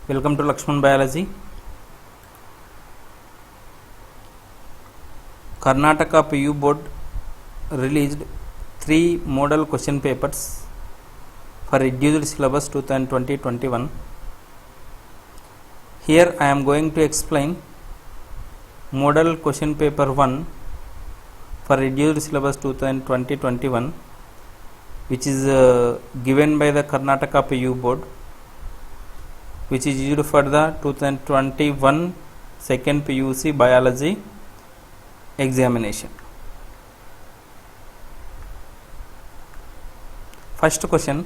Welcome to Lakshman Biology. Karnataka PU Board released 3 model question papers for reduced syllabus 2020-21. Here I am going to explain model question paper 1 for reduced syllabus 2020-21, which is given by the Karnataka PU Board, which is used for the 2021 second PUC biology examination. First question: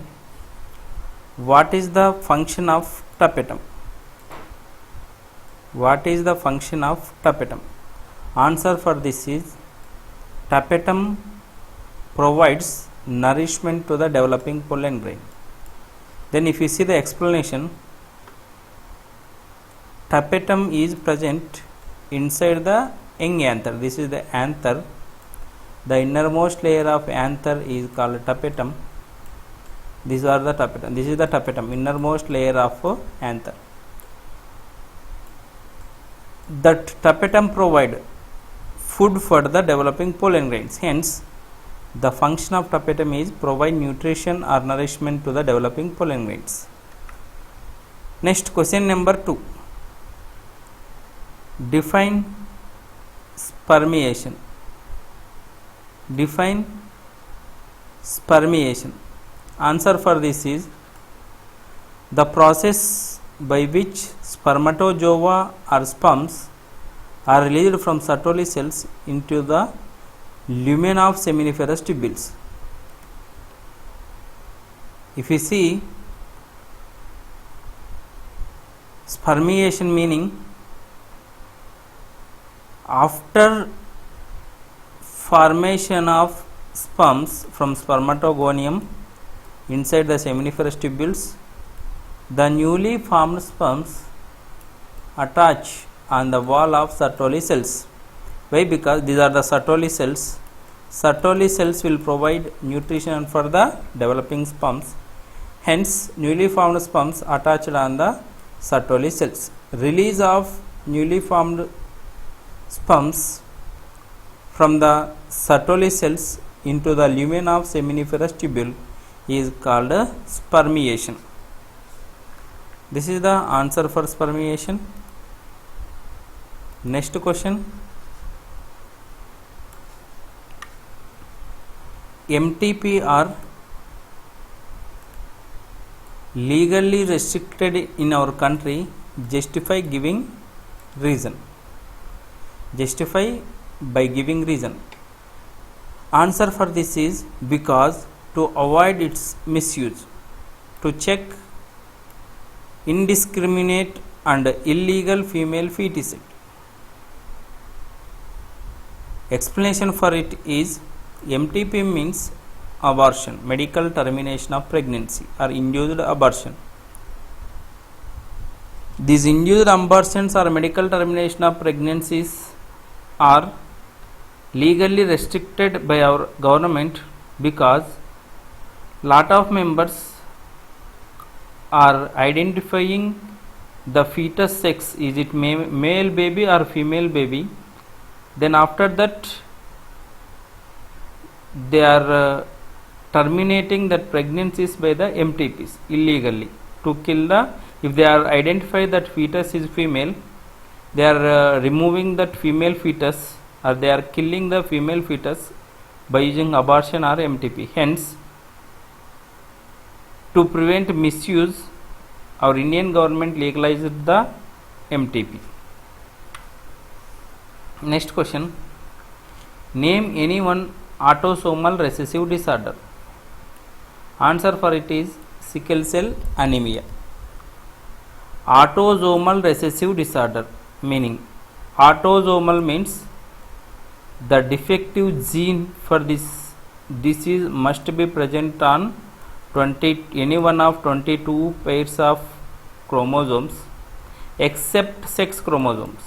what is the function of tapetum? What is the function of tapetum? Answer for this is tapetum provides nourishment to the developing pollen grain. Then if you see the explanation, tapetum is present inside the young anther. This is the anther. The innermost layer of anther is called tapetum. These are the tapetum. This is the tapetum, innermost layer of anther. That tapetum provide food for the developing pollen grains. Hence, the function of tapetum is provide nutrition or nourishment to the developing pollen grains. Next, question number 2. Define spermiation. Define spermiation. Answer for this is the process by which spermatozoa or sperms are released from Sertoli cells into the lumen of seminiferous tubules. If you see, spermiation meaning after formation of sperms from spermatogonium inside the seminiferous tubules, the newly formed sperms attach on the wall of Sertoli cells. Why? Because these are the Sertoli cells. Sertoli cells will provide nutrition for the developing sperms. Hence, newly formed sperms attached on the Sertoli cells. Release of newly formed sperms from the Sertoli cells into the lumen of seminiferous tubule is called spermiation. This is the answer for spermiation. Next question: MTP are legally restricted in our country. Justify giving reason. Justify by giving reason. Answer for this is because to avoid its misuse, to check indiscriminate and illegal female feticide. Explanation for it is MTP means abortion, medical termination of pregnancy or induced abortion. These induced abortions or medical termination of pregnancies are legally restricted by our government because lot of members are identifying the fetus sex, is it male baby or female baby. Then after that they are terminating that pregnancies by the MTPs illegally to kill the, if they are identified that fetus is female, they are removing that female fetus or they are killing the female fetus by using abortion or MTP. Hence, to prevent misuse, our Indian government legalized the MTP. Next question: name any one autosomal recessive disorder. Answer for it is sickle cell anemia. Autosomal recessive disorder meaning, autosomal means the defective gene for this disease must be present on any one of 22 pairs of chromosomes except sex chromosomes.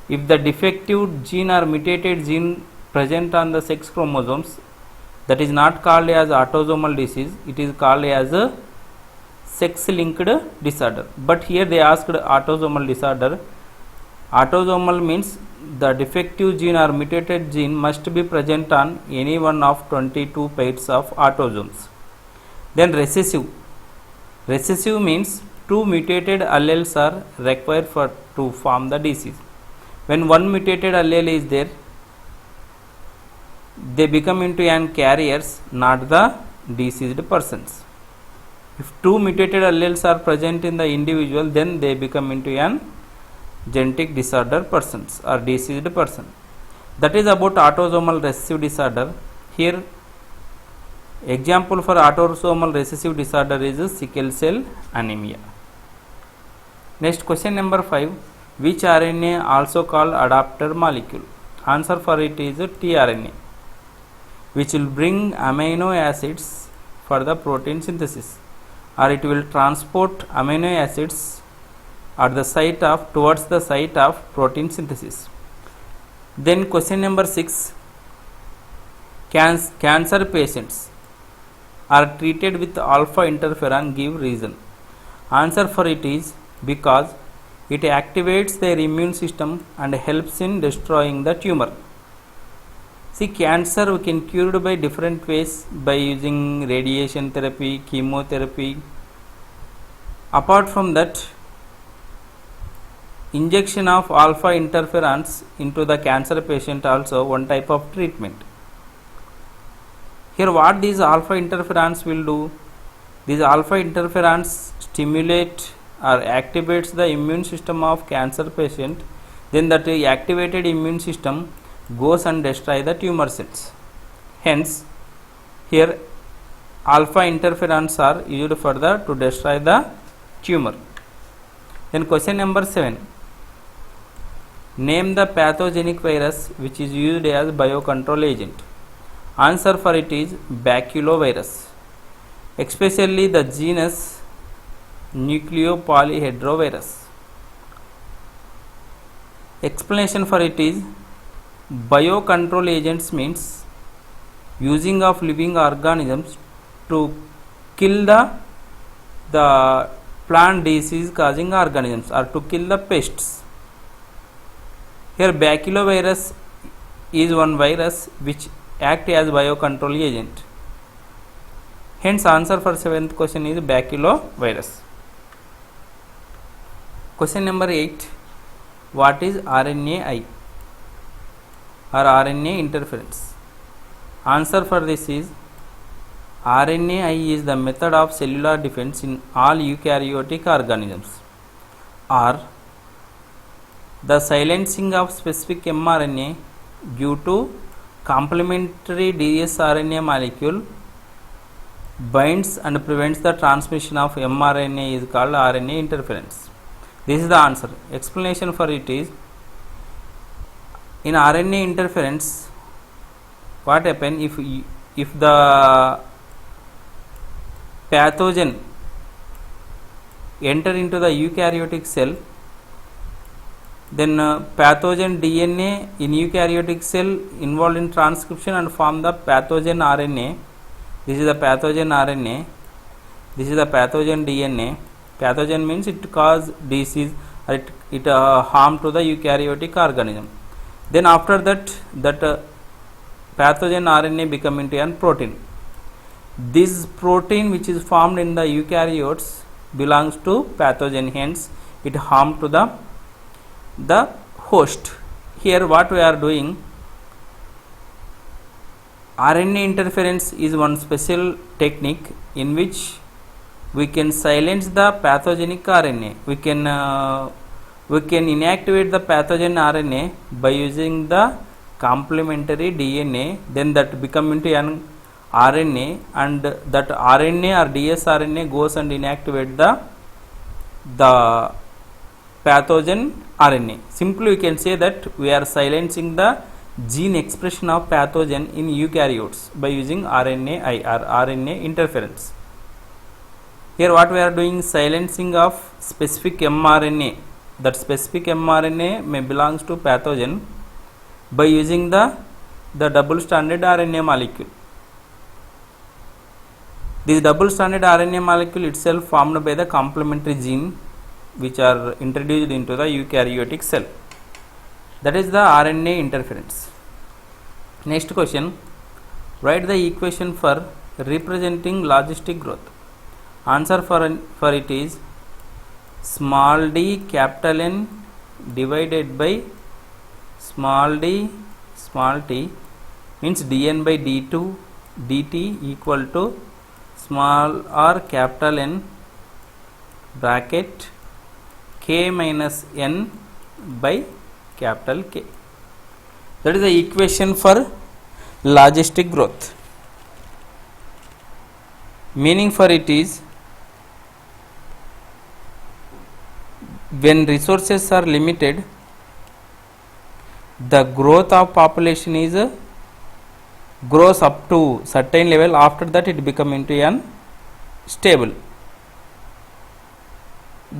If the defective gene or mutated gene present on the sex chromosomes, that is not called as autosomal disease, it is called as a sex linked disorder, but here they asked autosomal disorder. Autosomal means the defective gene or mutated gene must be present on any one of 22 pairs of autosomes. Then recessive means two mutated alleles are required to form the disease. When one mutated allele is there, they become into an carriers, not the diseased persons. If two mutated alleles are present in the individual, then they become into an genetic disorder persons or diseased person. That is about autosomal recessive disorder. Here example for autosomal recessive disorder is sickle cell anemia. Next, question number 5. Which RNA also called adapter molecule? Answer for it is tRNA, which will bring amino acids for the protein synthesis, or it will transport amino acids at the site of towards the site of protein synthesis. Then question number 6. Cancer patients are treated with alpha interferon, give reason. Answer for it is because it activates their immune system and helps in destroying the tumor. See, cancer we can cure by different ways, by using radiation therapy, chemotherapy. Apart from that, injection of alpha interferons into the cancer patient also one type of treatment. Here what these alpha interferons will do? These alpha interferons stimulate or activates the immune system of cancer patient. Then that activated immune system goes and destroy the tumor cells. Hence here alpha interferons are used for to destroy the tumor. Then question number 7. Name the pathogenic virus which is used as biocontrol agent. Answer for it is baculovirus, especially the genus nucleopolyhedrovirus. Explanation for it is biocontrol agents means using of living organisms to kill the plant disease causing organisms or to kill the pests. Here baculovirus is one virus which act as biocontrol agent. Hence answer for 7th question is baculovirus. Question number 8. What is RNAi or RNA interference? Answer for this is RNAi is the method of cellular defense in all eukaryotic organisms, or the silencing of specific mRNA due to complementary dsRNA molecule binds and prevents the transmission of mRNA is called RNA interference. This is the answer. Explanation for it is, in RNA interference what happen if the pathogen enter into the eukaryotic cell, then pathogen DNA in eukaryotic cell involved in transcription and form the pathogen RNA. This is the pathogen RNA, this is the pathogen DNA. Pathogen means it cause disease or it harm to the eukaryotic organism. Then after that pathogen RNA become into an protein. This protein which is formed in the eukaryotes belongs to pathogen, hence it harm to the host. Here what we are doing, RNA interference is one special technique in which we can silence the pathogenic RNA. We can inactivate the pathogen RNA by using the complementary DNA. Then that become into an RNA, and that RNA or dsRNA goes and inactivate the pathogen RNA. Simply we can say that we are silencing the gene expression of pathogen in eukaryotes by using RNAi or RNA interference. Here what we are doing, silencing of specific mRNA. That specific mRNA may belongs to pathogen by using the double stranded RNA molecule. This double stranded RNA molecule itself formed by the complementary gene which are introduced into the eukaryotic cell. That is the RNA interference. Next question, write the equation for representing logistic growth. Answer for it is small d capital N divided by small d small t, means dn by d2 dt equal to small r capital N bracket k minus n by capital K. That is the equation for logistic growth. Meaning for it is, when resources are limited, the growth of population is grows up to certain level. After that it become into an stable.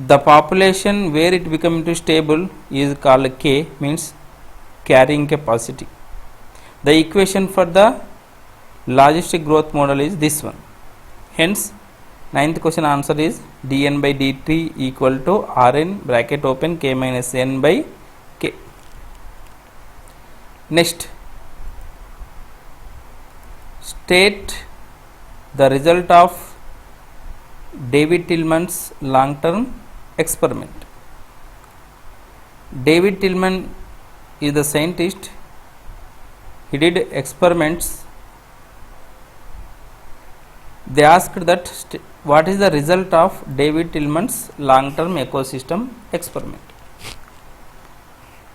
The population where it become into stable is called K, means carrying capacity. The equation for the logistic growth model is this one. Hence 9th question answer is dn by dt equal to rn bracket open k minus n by k. Next, state the result of David Tillman's long term experiment. David Tillman is the scientist. He did experiments. They asked that what is the result of David Tillman's long term ecosystem experiment.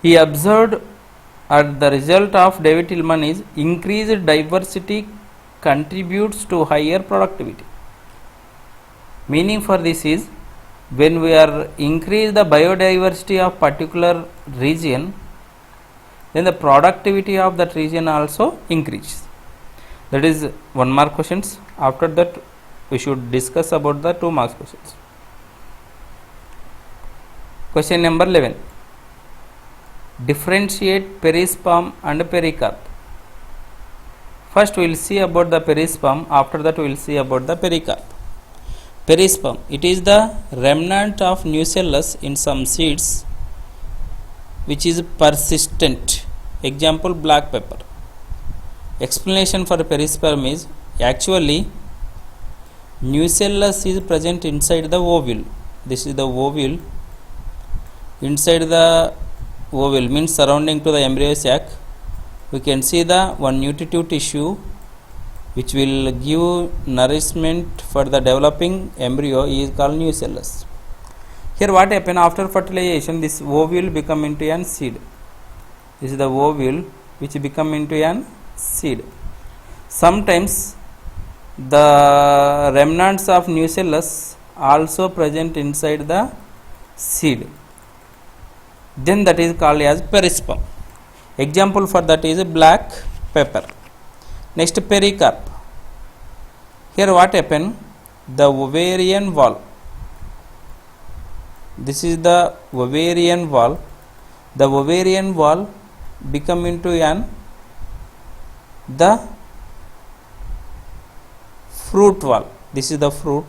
He observed at the result of David Tillman is increased diversity contributes to higher productivity. Meaning for this is, when we are increase the biodiversity of particular region, then the productivity of that region also increases. That is 1 mark questions. After that we should discuss about the 2 marks questions. Question number 11. Differentiate perisperm and pericarp. First we will see about the perisperm, after that we will see about the pericarp. Perisperm, it is the remnant of nucellus in some seeds which is persistent. Example, black pepper. Explanation for perisperm is, actually nucellus is present inside the ovule. This is the ovule. Inside the ovule means surrounding to the embryo sac, we can see the one nutritive tissue which will give nourishment for the developing embryo is called nucellus. Here what happen, after fertilization this ovule become into an seed. This is the ovule which become into an seed. Sometimes the remnants of nucellus also present inside the seed, then that is called as perisperm. Example for that is black pepper. Next, pericarp. Here what happen, the ovarian wall, this is the ovarian wall. The ovarian wall become into an the fruit wall. This is the fruit.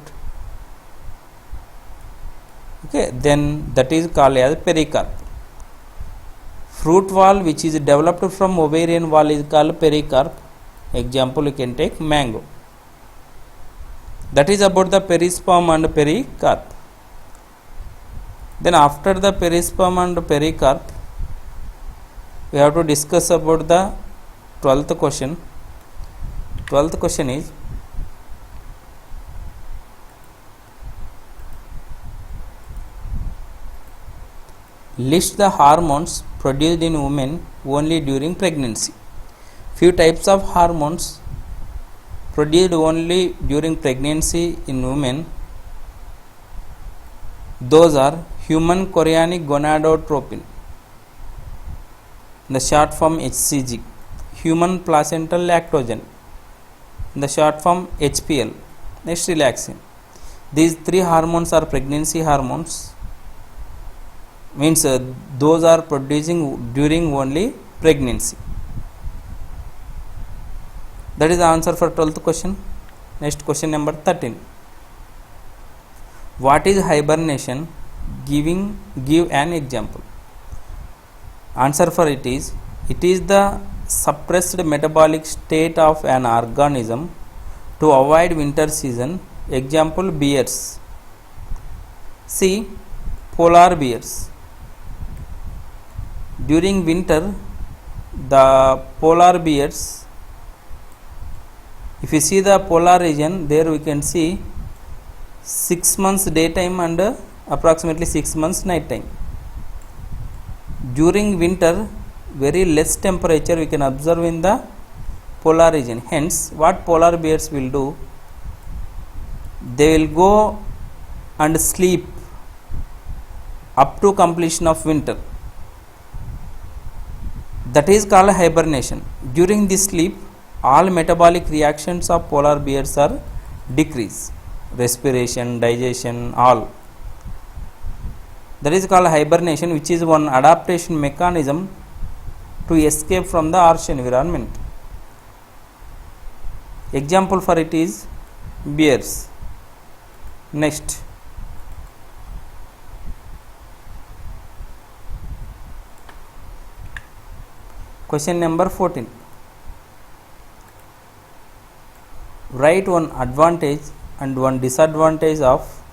Okay, then that is called as pericarp. Fruit wall which is developed from ovarian wall is called pericarp. Example, you can take mango. That is about the perisperm and pericarp. Then after the perisperm and pericarp, we have to discuss about the 12th question. 12th question is, list the hormones produced in women only during pregnancy. Few types of hormones produced only during pregnancy in women. Those are human chorionic gonadotropin, the short form HCG, human placental lactogen, the short form HPL, next relaxin. These 3 hormones are pregnancy hormones, means those are producing during only pregnancy. That is the answer for 12th question. Next question number 13. What is hibernation? Give an example. Answer for it is the suppressed metabolic state of an organism to avoid winter season. Example, bears. See, polar bears. During winter, the polar bears, if you see the polar region, there we can see 6 months daytime and approximately 6 months night time. During winter, very less temperature we can observe in the polar region. Hence, what polar bears will do, they will go and sleep up to completion of winter. That is called hibernation. During this sleep, all metabolic reactions of polar bears are decreased. Respiration, digestion, all. That is called hibernation, which is one adaptation mechanism to escape from the harsh environment. Example for it is bears. Next. Question number 14. Write one advantage and one disadvantage of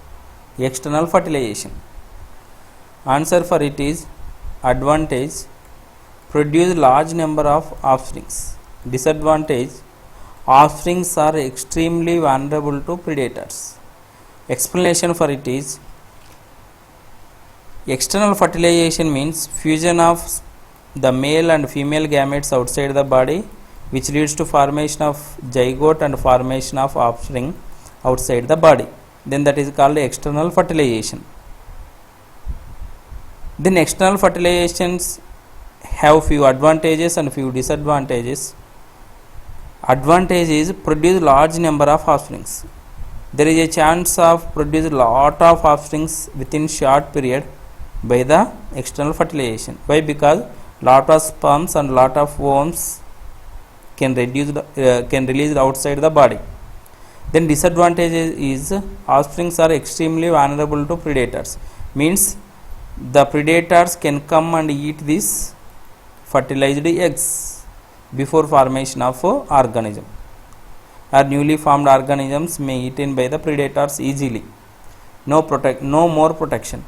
external fertilization. Answer for it is advantage, produce large number of offsprings. Disadvantage, offsprings are extremely vulnerable to predators. Explanation for it is external fertilization means fusion of the male and female gametes outside the body, which leads to formation of zygote and formation of offspring outside the body. Then that is called external fertilization. Then external fertilizations have few advantages and few disadvantages. Advantage is produce large number of offsprings. There is a chance of produce lot of offsprings within short period by the external fertilization. Why? Because lot of sperms and lot of worms can release outside the body. Then disadvantage is offsprings are extremely vulnerable to predators. Means the predators can come and eat these fertilized eggs before formation of organism. Or newly formed organisms may eaten by the predators easily. No more protection.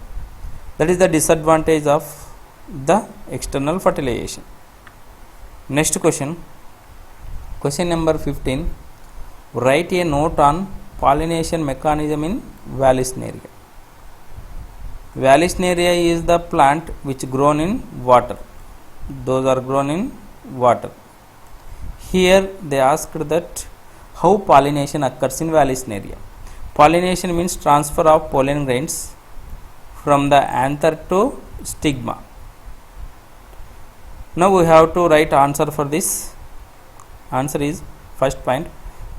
That is the disadvantage of the external fertilization. Next question. Question number 15. Write a note on pollination mechanism in Vallisneria. Vallisneria is the plant which grown in water. Those are grown in water. Here they asked that how pollination occurs in Vallisneria. Pollination means transfer of pollen grains from the anther to stigma. Now we have to write answer for this. Answer is first point.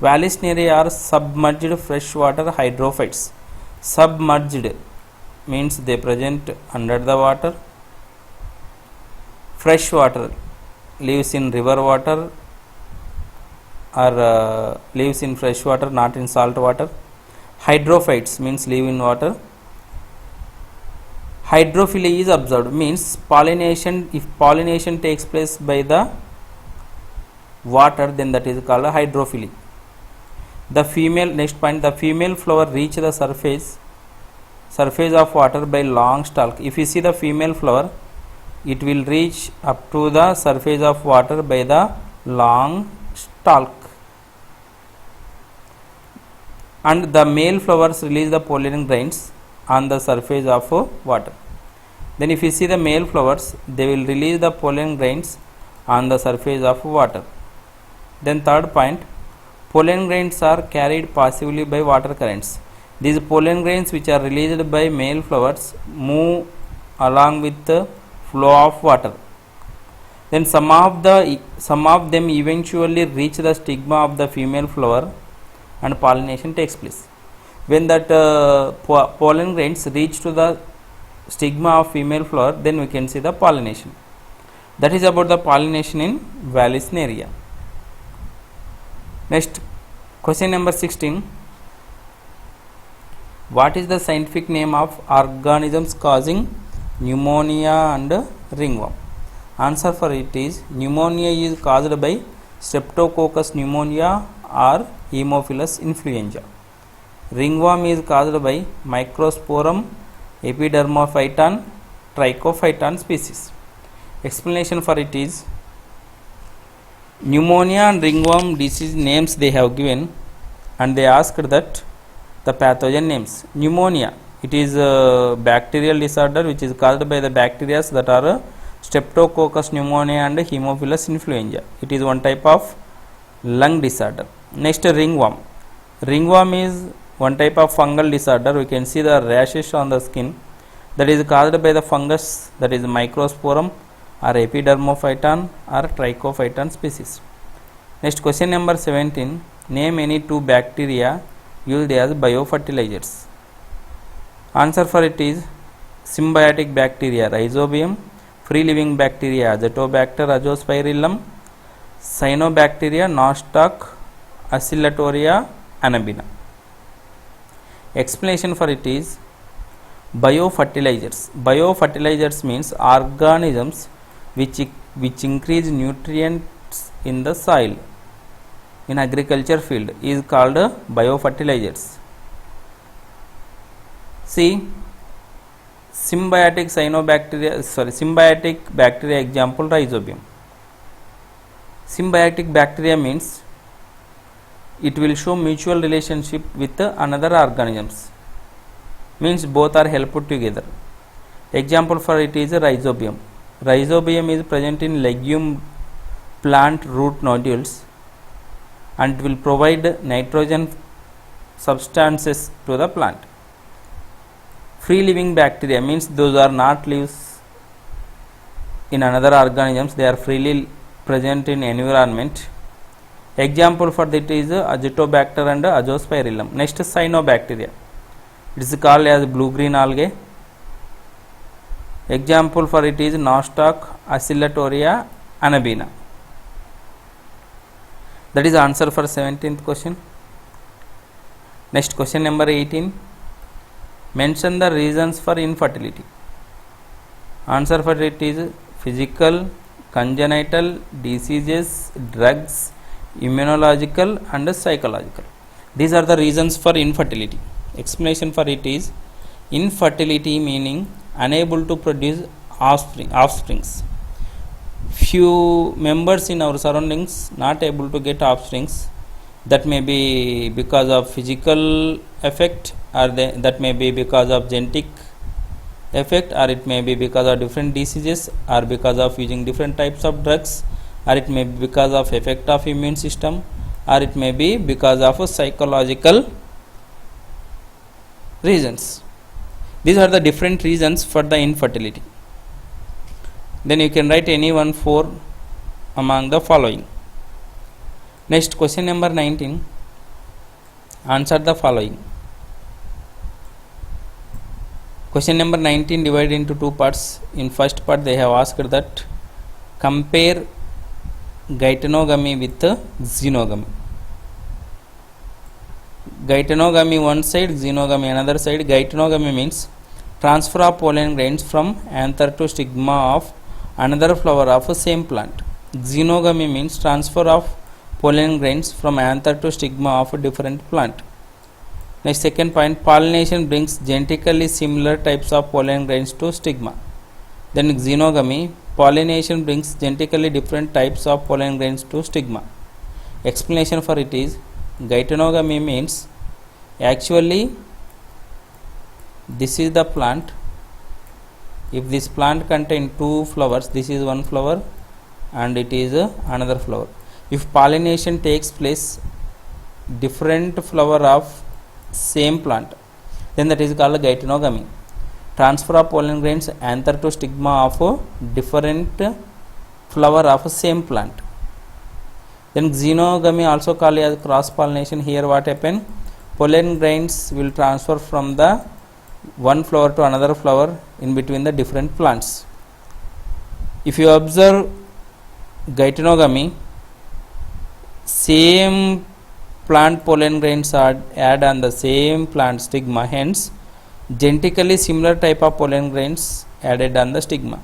Vallisneria are submerged freshwater hydrophytes. Submerged means they present under the water. Freshwater lives in river water or lives in fresh water, not in salt water. Hydrophytes means live in water. Hydrophily is observed, means pollination, if pollination takes place by the water, then that is called hydrophily. The female, next point, the female flower reach the surface of water by long stalk. If you see the female flower, it will reach up to the surface of water by the long stalk. And the male flowers release the pollen grains on the surface of water. Then if you see the male flowers, they will release the pollen grains on the surface of water. Then third point, pollen grains are carried passively by water currents. These pollen grains which are released by male flowers move along with the flow of water. Then some of them eventually reach the stigma of the female flower and pollination takes place. When that pollen grains reach to the stigma of female flower, then we can see the pollination. That is about the pollination in Vallisneria. Next, Question number 16. What is the scientific name of organisms causing pneumonia and ringworm? Answer for it is pneumonia is caused by Streptococcus pneumonia or Haemophilus influenza. Ringworm is caused by Microsporum epidermophyton trichophyton species. Explanation for it is pneumonia and ringworm disease names they have given, and they asked that the pathogen names. Pneumonia, it is a bacterial disorder which is caused by the bacteria that are Streptococcus pneumonia and Haemophilus influenza. It is one type of lung disorder. Next, ringworm. Ringworm is one type of fungal disorder. We can see the rashes on the skin that is caused by the fungus, that is Microsporum or epidermophyton or trichophyton species. Next, question number 17. Name any two bacteria used as biofertilizers. Answer for it is symbiotic bacteria Rhizobium, free living bacteria Azotobacter azospirillum, cyanobacteria Nostoc oscillatoria anabina. Explanation for it is biofertilizers. Biofertilizers means organisms which increase nutrients in the soil in agriculture field is called biofertilizers. See, symbiotic bacteria example Rhizobium. Symbiotic bacteria means it will show mutual relationship with another organisms, means both are helped together. Example for it is Rhizobium. Rhizobium is present in legume plant root nodules and will provide nitrogen substances to the plant. Free living bacteria means those are not lives in another organisms, they are freely present in environment. Example for that is Azotobacter and azospirillum. Next, cyanobacteria. It is called as blue green algae. Example for it is Nostoc oscillatoria anabina. That is answer for 17th question. Next, question number 18. Mention the reasons for infertility. Answer for it is physical, congenital, diseases, drugs, immunological and psychological. These are the reasons for infertility. Explanation for it is infertility meaning unable to produce offsprings. Few members in our surroundings not able to get offsprings. That may be because of physical effect, or that may be because of genetic effect, or it may be because of different diseases, or because of using different types of drugs, or it may be because of effect of immune system, or it may be because of psychological reasons. These are the different reasons for the infertility. Then you can write any one for among the following. Next, question number 19. Answer the following. Question number 19 divided into two parts. In first part they have asked that compare geitonogamy with xenogamy. Geitonogamy one side, xenogamy another side. Geitonogamy means transfer of pollen grains from anther to stigma of another flower of same plant. Xenogamy means transfer of pollen grains from anther to stigma of a different plant. Next, second point, pollination brings genetically similar types of pollen grains to stigma. Then xenogamy, pollination brings genetically different types of pollen grains to stigma. Explanation for it is geitonogamy means actually this is the plant. If this plant contains two flowers, this is one flower and it is another flower. If pollination takes place different flower of same plant, then that is called geitonogamy. Transfer of pollen grains anther to stigma of different flower of same plant. Then xenogamy also called as cross pollination. Here what happen? Pollen grains will transfer from the one flower to another flower in between the different plants. If you observe geitonogamy, same plant pollen grains are add on the same plant stigma, hence genetically similar type of pollen grains added on the stigma.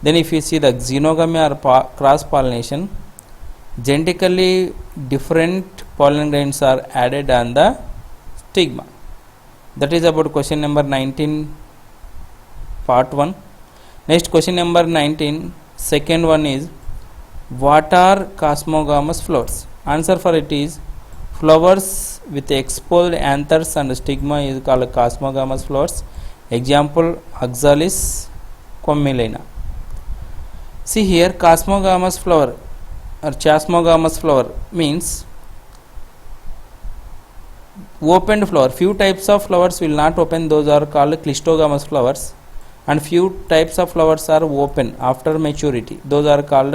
Then if you see the xenogamy or cross pollination, genetically different pollen grains are added on the stigma. That is about question number 19 part 1. Next question number 19, second one is, what are cosmogamous flowers? Answer for it is, flowers with exposed anthers and stigma is called cosmogamous flowers. Example, Oxalis commelina. See here, cosmogamous flower or chasmogamous flower means opened flower. Few types of flowers will not open, those are called clistogamous flowers, and few types of flowers are open after maturity, those are called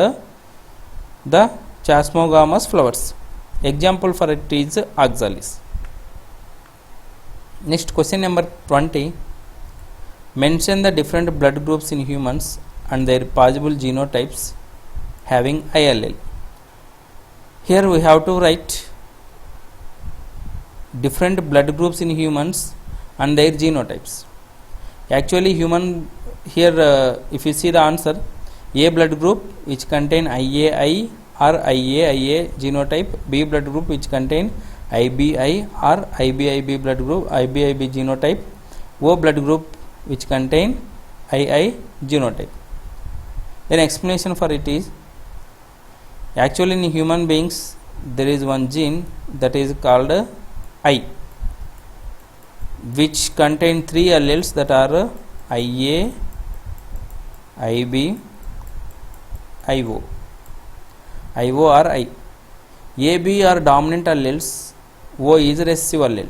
the chasmogamous flowers. Example for it is Oxalis. Next question number 20, mention the different blood groups in humans and their possible genotypes having I allele. Here we have to write different blood groups in humans and their genotypes. Actually human here, if you see the answer, A blood group which contain IAI or IAIA genotype, B blood group which contain IBI or IBIB blood group, IBIB genotype, O blood group which contain II genotype. Then explanation for it is, actually in human beings there is one gene that is called I, which contain 3 alleles that are IA, IB, IO. IO or I. AB are dominant alleles, O is recessive allele.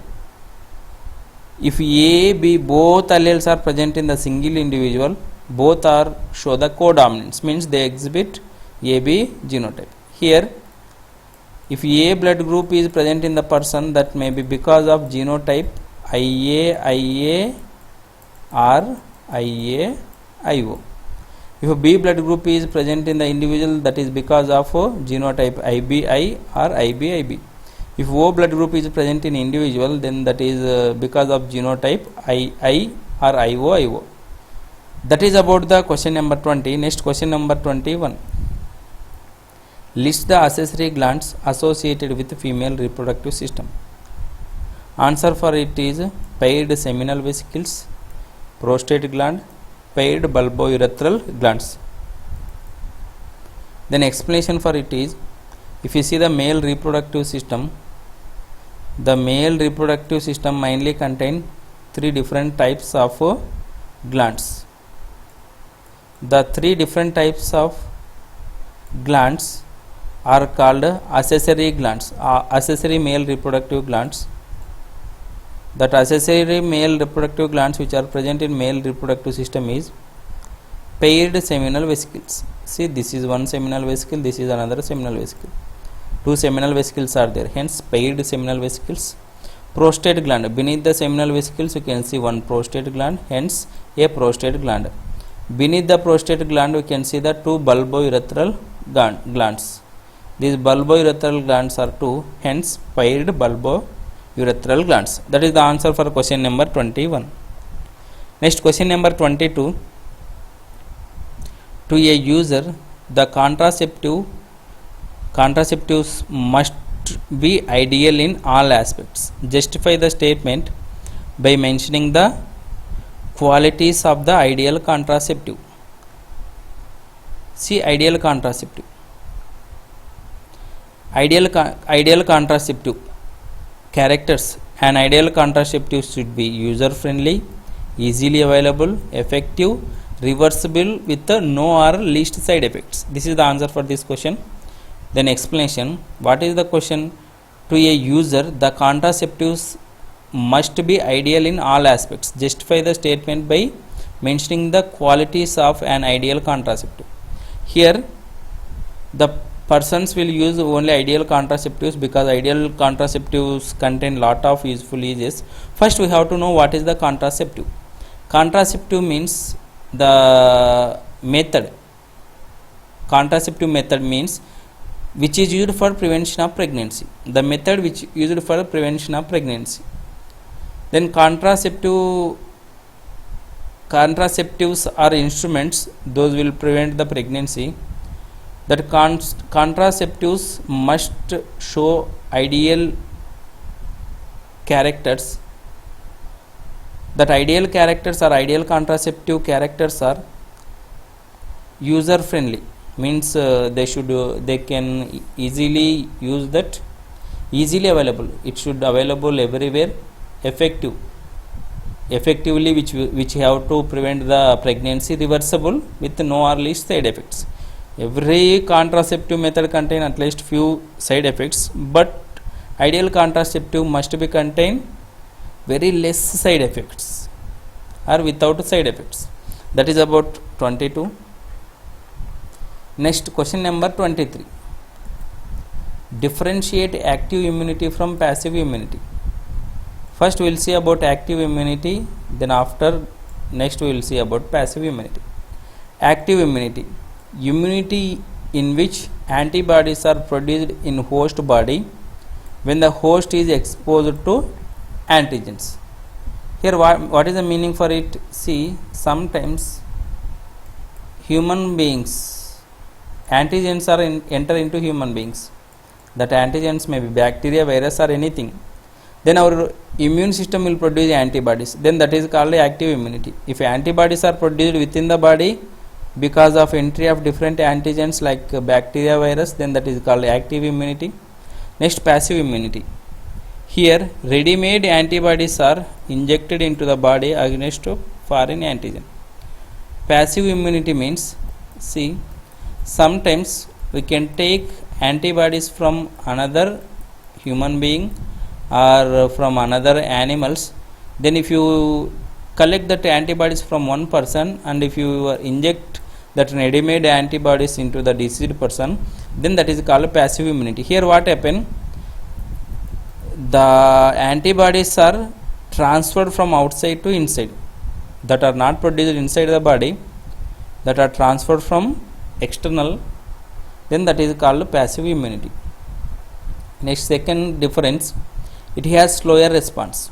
If A, B both alleles are present in the single individual, both are show the codominance, means they exhibit AB genotype. Here if A blood group is present in the person, that may be because of genotype IA or IAIO. If B blood group is present in the individual, that is because of genotype IBI or IBIB. If O blood group is present in individual, then that is because of genotype II or IOIO. That is about the question number 20. Next question number 21. List the accessory glands associated with female reproductive system. Answer for it is paired seminal vesicles, prostate gland, paired bulbourethral glands. Then explanation for it is, if you see the male reproductive system, the male reproductive system mainly contain 3 different types of glands. The 3 different types of glands are called accessory glands, accessory male reproductive glands. That accessory male reproductive glands which are present in male reproductive system is paired seminal vesicles. See, this is one seminal vesicle, this is another seminal vesicle. 2 seminal vesicles are there, hence paired seminal vesicles. Prostate gland, beneath the seminal vesicles you can see one prostate gland, hence a prostate gland. Beneath the prostate gland we can see the 2 bulbourethral glands. These bulbourethral glands are 2, hence paired bulbourethral glands. That is the answer for question number 21. Next question number 22. To a user, the contraceptives must be ideal in all aspects. Justify the statement by mentioning the qualities of the ideal contraceptive. See, ideal contraceptive. Ideal contraceptive characters. An ideal contraceptive should be user friendly, easily available, effective, reversible with no or least side effects. This is the answer for this question. Then explanation. What is the question? To a user, the contraceptives must be ideal in all aspects. Justify the statement by mentioning the qualities of an ideal contraceptive. Here the persons will use only ideal contraceptives because ideal contraceptives contain lot of useful uses. First we have to know what is the contraceptive. Contraceptive means the method. Contraceptive method means which is used for prevention of pregnancy. The method which used for prevention of pregnancy. Then contraceptives are instruments those will prevent the pregnancy. That contraceptives must show ideal characters. That ideal characters or ideal contraceptive characters are user friendly, means they can easily use that, easily available, it should available everywhere, effectively which have to prevent the pregnancy, reversible with no or least side effects. Every contraceptive method contain at least few side effects, but ideal contraceptive must be contain very less side effects or without side effects. That is about 22. Next, question number 23. Differentiate active immunity from passive immunity. First we will see about active immunity, then after next we will see about passive immunity. Active immunity, immunity in which antibodies are produced in host body when the host is exposed to antigens. Here what is the meaning for it? See, sometimes human beings, antigens are enter into human beings. That antigens may be bacteria, virus or anything. Then our immune system will produce antibodies. Then that is called active immunity. If antibodies are produced within the body because of entry of different antigens like bacteria, virus, then that is called active immunity. Next, passive immunity. Here ready-made antibodies are injected into the body against foreign antigen. Passive immunity means, see, sometimes we can take antibodies from another human being or from another animals. Then if you collect that antibodies from one person and if you inject that ready-made antibodies into the deceased person, then that is called passive immunity. Here what happen? The antibodies are transferred from outside to inside, that are not produced inside the body, that are transferred from external, then that is called passive immunity. Next, second difference, it has slower response.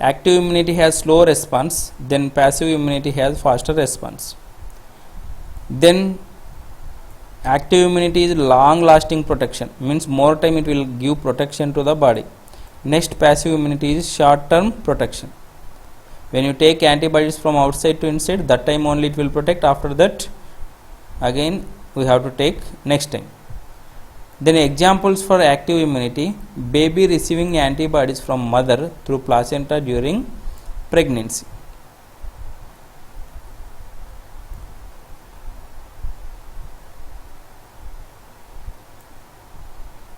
Active immunity has slow response, then passive immunity has faster response. Then active immunity is long lasting protection, means more time it will give protection to the body. Next, passive immunity is short term protection. When you take antibodies from outside to inside, that time only it will protect, after that again we have to take next time. Then examples for active immunity: baby receiving antibodies from mother through placenta during pregnancy.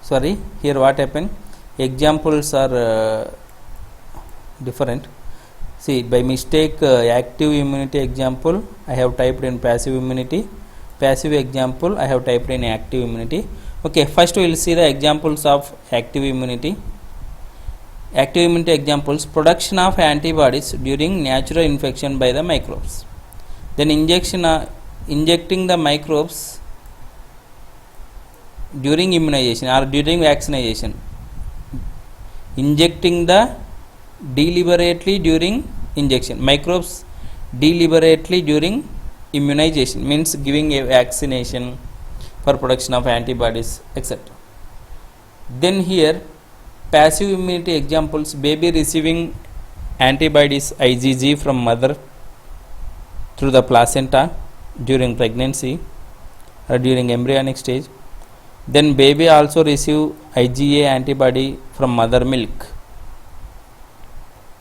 Sorry, here what happened? Examples are different. See, by mistake active immunity example I have typed in passive immunity, passive example I have typed in active immunity. Okay, first we will see the examples of active immunity. Active immunity examples: production of antibodies during natural infection by the microbes. Then injecting the microbes during immunization or during vaccination. Injecting the deliberately during injection, microbes deliberately during immunization, means giving a vaccination for production of antibodies, etc. Then here passive immunity examples: baby receiving antibodies IgG from mother through the placenta during pregnancy or during embryonic stage. Then baby also receive IgA antibody from mother milk.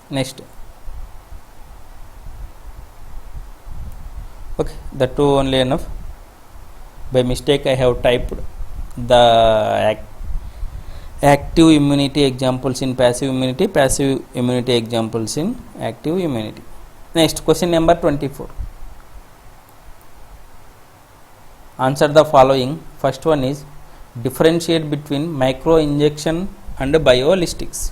Next, okay, that two only enough. By mistake I have typed the active immunity examples in passive immunity, passive immunity examples in active immunity. Next, question number 24. Answer the following. First one is differentiate between micro injection and biolistics.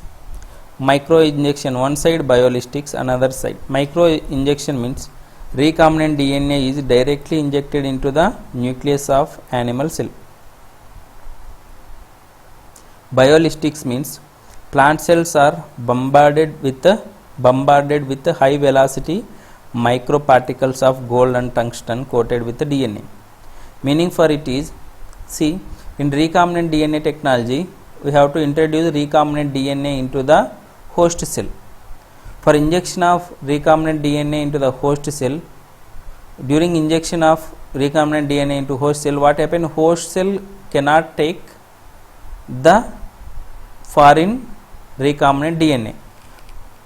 Micro injection one side, biolistics another side. Micro injection means recombinant DNA is directly injected into the nucleus of animal cell. Biolistics means plant cells are bombarded with high velocity microparticles of gold and tungsten coated with DNA. Meaning for it is, see, in recombinant DNA technology we have to introduce recombinant DNA into the host cell. For injection of recombinant DNA into the host cell, during injection of recombinant DNA into host cell, what happens? Host cell cannot take the foreign recombinant DNA.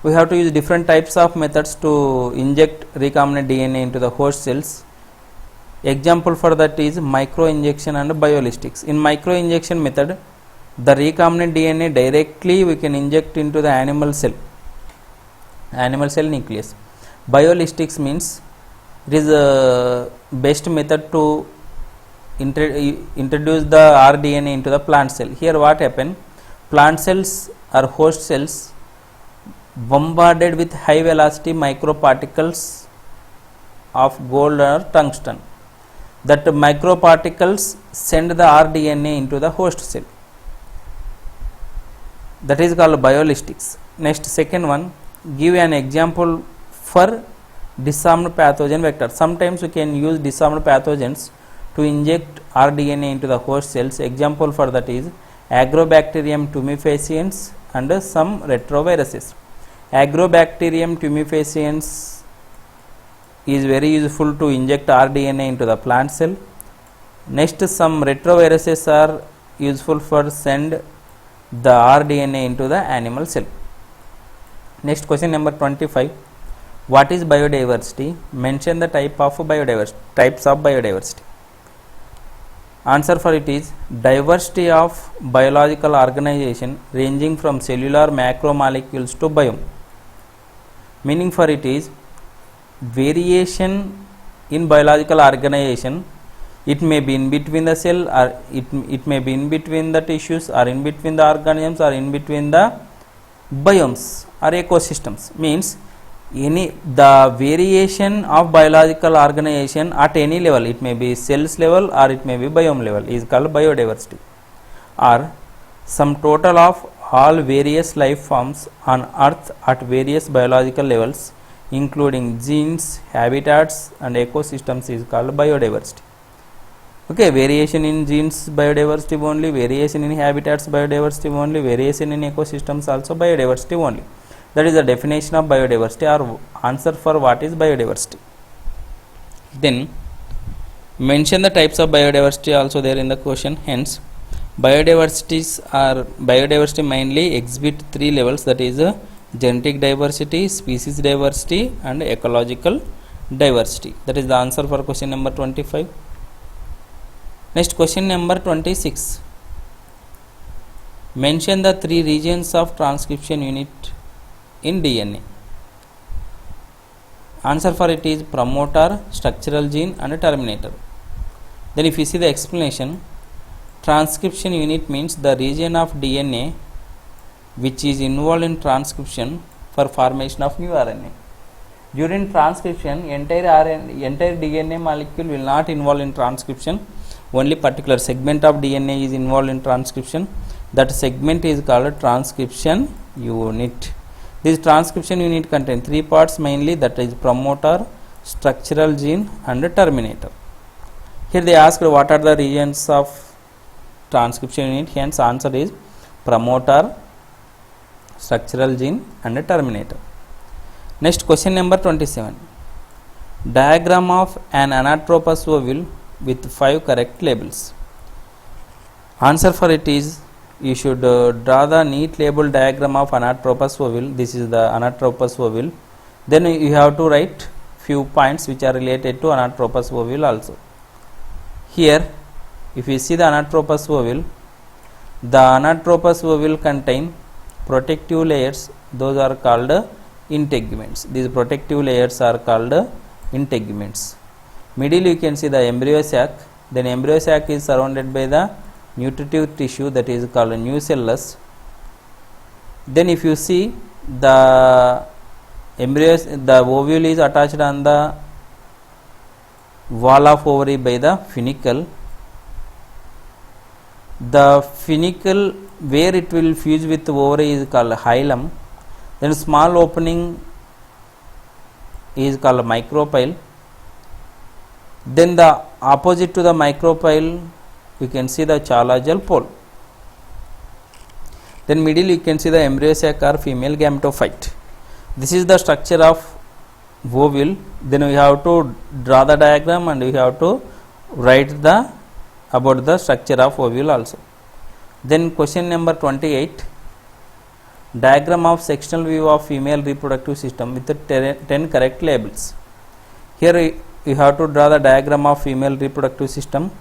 We have to use different types of methods to inject recombinant DNA into the host cells. Example for that is micro injection and biolistics. In micro injection method, the recombinant DNA directly we can inject into the animal cell nucleus. Biolistics means it is the best method to introduce the rDNA into the plant cell. Here what happen? Plant cells or host cells bombarded with high velocity microparticles of gold or tungsten. That microparticles send the rDNA into the host cell. That is called biolistics. Next, second one, give an example for disarmed pathogen vector. Sometimes we can use disarmed pathogens to inject rDNA into the host cells. Example for that is Agrobacterium tumefaciens and some retroviruses. Agrobacterium tumefaciens is very useful to inject rDNA into the plant cell. Next, some retroviruses are useful for send the rDNA into the animal cell. Next, question number 25. What is biodiversity? Mention the types of biodiversity. Answer for it is diversity of biological organization ranging from cellular macromolecules to biome. Meaning for it is variation in biological organization. It may be in between the cell, or it may be in between the tissues, or in between the organisms, or in between the biomes or ecosystems. Means the variation of biological organization at any level, it may be cells level or it may be biome level, is called biodiversity, or some total of all various life forms on earth at various biological levels including genes, habitats and ecosystems is called biodiversity. Okay, variation in genes biodiversity only, variation in habitats biodiversity only, variation in ecosystems also biodiversity only. That is the definition of biodiversity, or answer for what is biodiversity. Then mention the types of biodiversity also there in the question. Hence, biodiversity mainly exhibit three levels, that is genetic diversity, species diversity and ecological diversity. That is the answer for question number 25. Next, question number 26. Mention the three regions of transcription unit in DNA. Answer for it is promoter, structural gene and terminator. Then if you see the explanation, transcription unit means the region of DNA which is involved in transcription for formation of new RNA. During transcription, entire DNA molecule will not involve in transcription. Only particular segment of DNA is involved in transcription. That segment is called transcription unit. This transcription unit contains three parts mainly, that is promoter, structural gene and terminator. Here they asked what are the regions of transcription unit. Hence answer is promoter, structural gene and terminator. Next, question number 27. Diagram of an anatropous ovule with 5 correct labels. Answer for it is, you should draw the neat label diagram of anatropous ovule. This is the anatropous ovule. Then you have to write few points which are related to anatropous ovule also. Here if you see the anatropous ovule contain protective layers, those are called integuments. These protective layers are called integuments. Middle you can see the embryo sac. Then embryo sac is surrounded by the nutritive tissue, that is called nucellus. Then if you see the ovule is attached on the wall of ovary by the funicle. The funicle where it will fuse with ovary is called hilum. Then small opening is called micropyle. Then the opposite to the micropyle we can see the chalazal pole. Then middle you can see the embryo sac or female gametophyte. This is the structure of ovule. Then we have to draw the diagram and we have to write the about the structure of ovule also. Then question number 28, diagram of sectional view of female reproductive system with the 10 correct labels. Here you have to draw the diagram of female reproductive system.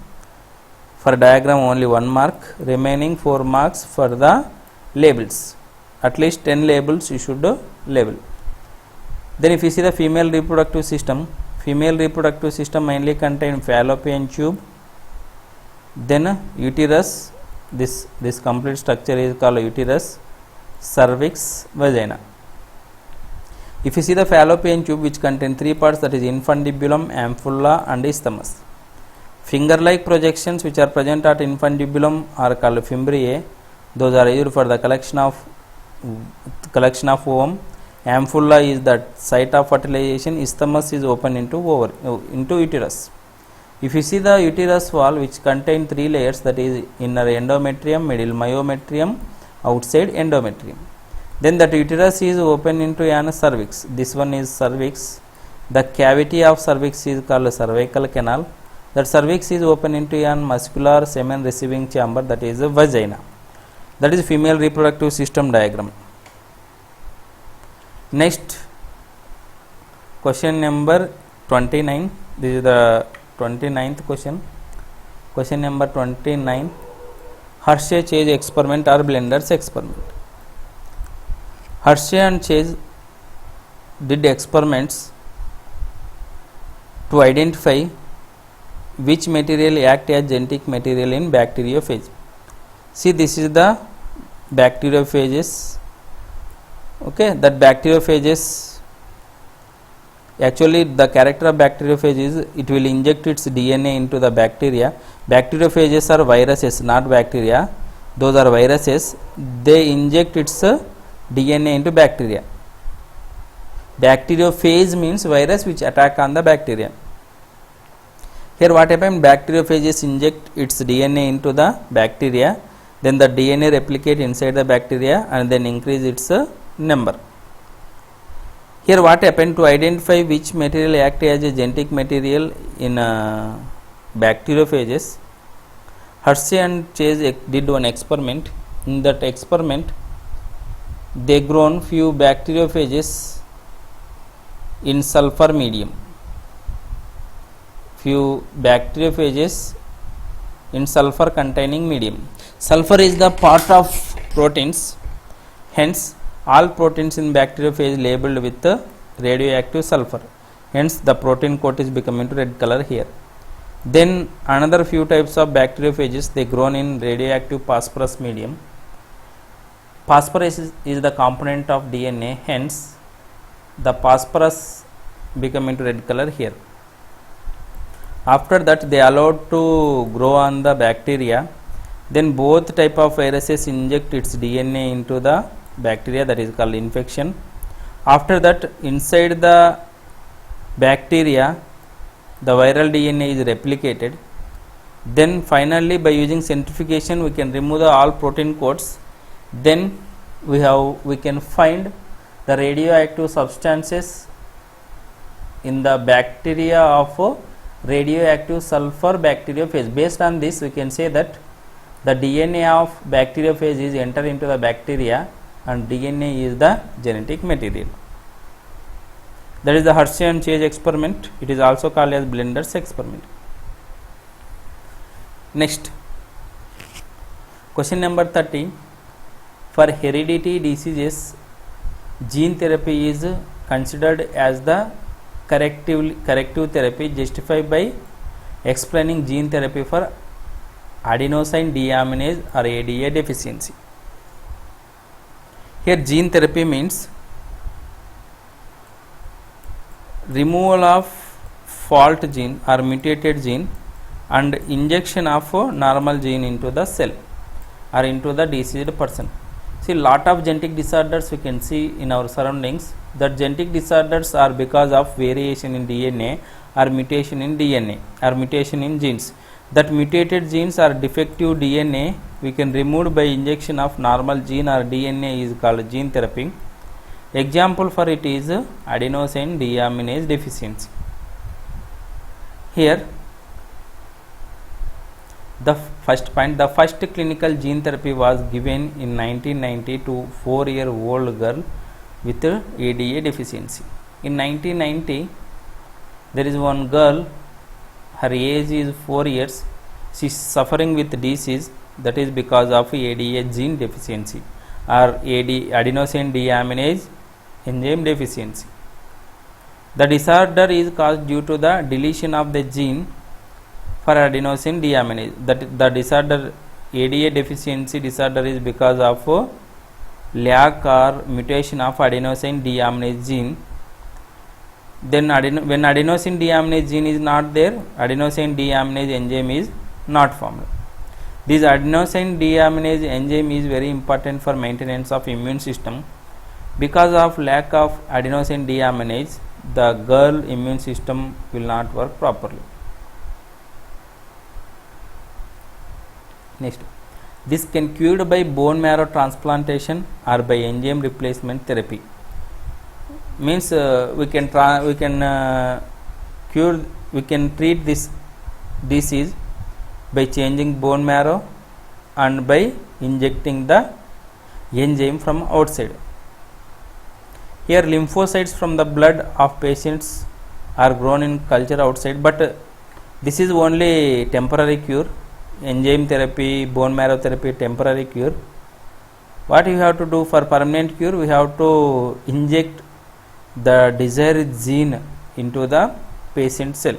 For diagram only 1 mark, remaining 4 marks for the labels. At least 10 labels you should label. Then if you see the female reproductive system mainly contain fallopian tube, then uterus, this complete structure is called uterus, cervix, vagina. If you see the fallopian tube which contain 3 parts, that is infundibulum, ampulla and isthmus. Finger like projections which are present at infundibulum are called fimbriae. Those are used for the collection of ovum. Ampulla is the site of fertilization. Isthmus is open into uterus. If you see the uterus wall which contain 3 layers, that is inner endometrium, middle myometrium, outside endometrium. Then that uterus is open into an cervix. This one is cervix. The cavity of cervix is called cervical canal. That cervix is open into an muscular semen receiving chamber, that is a vagina. That is female reproductive system diagram. Next, question number 29. This is the 29th question. Question number 29. Hershey-Chase experiment or Blender's experiment. Hershey and Chase did experiments to identify which material act as genetic material in bacteriophage. See, this is the bacteriophages. Okay, that bacteriophages, actually the character of bacteriophage is it will inject its DNA into the bacteria. Bacteriophages are viruses, not bacteria. Those are viruses. They inject its DNA into bacteria. Bacteriophage means virus which attack on the bacteria. Here what happens, bacteriophages inject its DNA into the bacteria, then the DNA replicate inside the bacteria and then increase its number. Here what happened, to identify which material act as a genetic material in bacteriophages, Hershey and Chase did one experiment. In that experiment they grown few bacteriophages in sulfur medium. Few bacteriophages in sulfur containing medium. Sulfur is the part of proteins, hence all proteins in bacteriophage labeled with radioactive sulfur, hence the protein coat is becoming red color here. Then another few types of bacteriophages, they grown in radioactive phosphorus medium. Phosphorus is the component of DNA, hence the phosphorus become into red color here. After that they allowed to grow on the bacteria. Then both type of viruses inject its DNA into the bacteria, that is called infection. After that inside the bacteria the viral DNA is replicated. Then finally by using centrifugation we can remove the all protein coats. Then we can find the radioactive substances in the bacteria of radioactive sulfur bacteriophage. Based on this we can say that the DNA of bacteriophage is enter into the bacteria and DNA is the genetic material. That is the Hershey and Chase experiment. It is also called as Blender's experiment. Next, question number 30. For hereditary diseases, gene therapy is considered as the corrective therapy, justified by explaining gene therapy for adenosine deaminase or ADA deficiency. Here gene therapy means removal of fault gene or mutated gene and injection of a normal gene into the cell. or into the deceased person. See, lot of genetic disorders we can see in our surroundings. That genetic disorders are because of variation in DNA or mutation in DNA or mutation in genes. That mutated genes or defective DNA we can remove by injection of normal gene or DNA is called gene therapy. Example for it is adenosine deaminase deficiency. Here the first point, the first clinical gene therapy was given in 1990 to 4-year-old girl with ADA deficiency. In 1990 there is one girl, her age is 4 years, she is suffering with disease that is because of ADA gene deficiency or adenosine deaminase enzyme deficiency. The disorder is caused due to the deletion of the gene for adenosine deaminase. That the disorder, ADA deficiency disorder, is because of lack or mutation of adenosine deaminase gene. Then when adenosine deaminase gene is not there, adenosine deaminase enzyme is not formed. This adenosine deaminase enzyme is very important for maintenance of immune system. Because of lack of adenosine deaminase, the girl immune system will not work properly. Next, this can cured by bone marrow transplantation or by enzyme replacement therapy. Means we can treat this disease by changing bone marrow and by injecting the enzyme from outside. Here lymphocytes from the blood of patients are grown in culture outside, but this is only temporary cure. Enzyme therapy, bone marrow therapy, temporary cure. What you have to do for permanent cure? We have to inject the desired gene into the patient cell.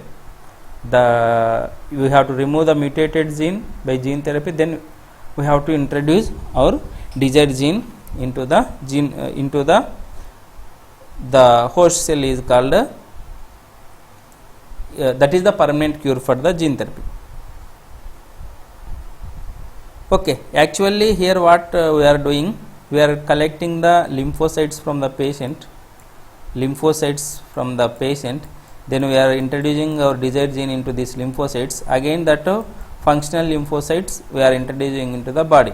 We have to remove the mutated gene by gene therapy. Then we have to introduce our desired gene into the host cell is called that is the permanent cure for the gene therapy. Okay, actually here what we are doing, we are collecting the lymphocytes from the patient, then we are introducing our desired gene into these lymphocytes. Again that functional lymphocytes we are introducing into the body.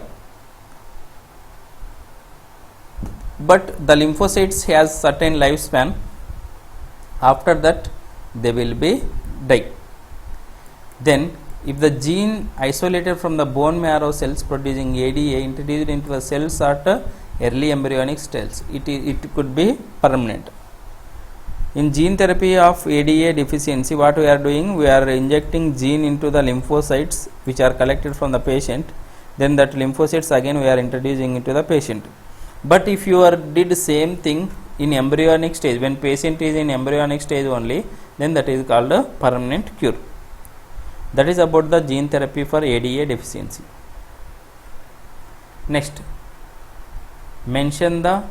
But the lymphocytes has certain lifespan. After that they will be die. Then if the gene isolated from the bone marrow cells producing ADA introduced into the cells at early embryonic stage, it could be permanent. In gene therapy of ADA deficiency, what we are doing, we are injecting gene into the lymphocytes which are collected from the patient. Then that lymphocytes again we are introducing into the patient. But if you did the same thing in embryonic stage, when patient is in embryonic stage only, then that is called a permanent cure. That is about the gene therapy for ADA deficiency. Next, mention the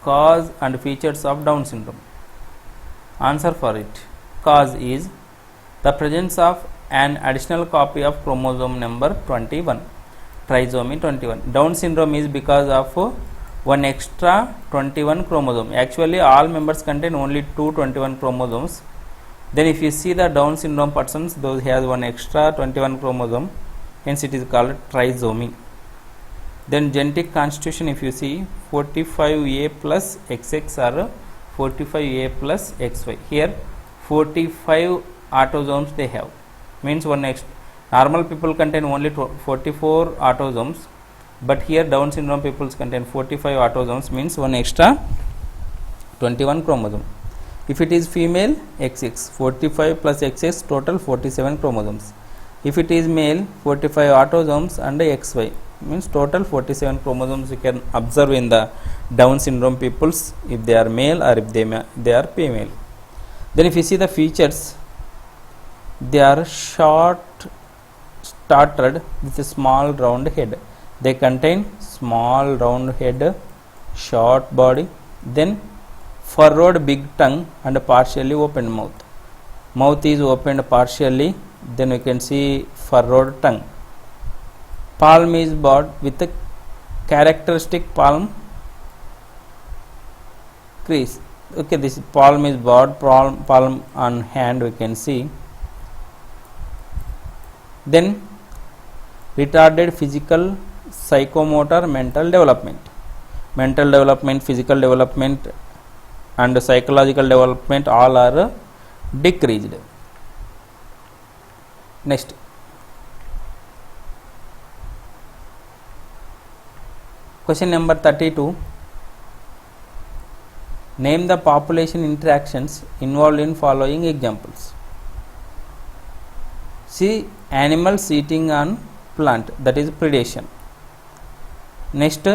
cause and features of Down syndrome. Answer for it. Cause is the presence of an additional copy of chromosome number 21, trisomy 21. Down syndrome is because of one extra 21 chromosome. Actually all members contain only 21 chromosomes. Then if you see the Down syndrome persons, those has one extra 21 chromosome, hence it is called trisomy. Then genetic constitution, if you see 45A plus XX or 45A plus XY. Here 45 autosomes they have, means one extra. Normal people contain only 44 autosomes, but here Down syndrome people contain 45 autosomes, means one extra 21 chromosome. If it is female, XX, 45 plus XX, total 47 chromosomes. If it is male, 45 autosomes and XY, means total 47 chromosomes you can observe in the Down syndrome peoples, if they are male or if they are female. Then if you see the features, they are short started with a small round head. They contain small round head, short body, then furrowed big tongue and partially opened mouth. Mouth is opened partially, then we can see furrowed tongue. Palm is bought with a characteristic palm crease. Okay, this palm is bought, palm on hand we can see. Then retarded physical, psychomotor, mental development. Mental development, physical development and psychological development all are decreased. Next, question number 32. Name the population interactions involved in following examples. See, animals eating on plant, that is predation. Next,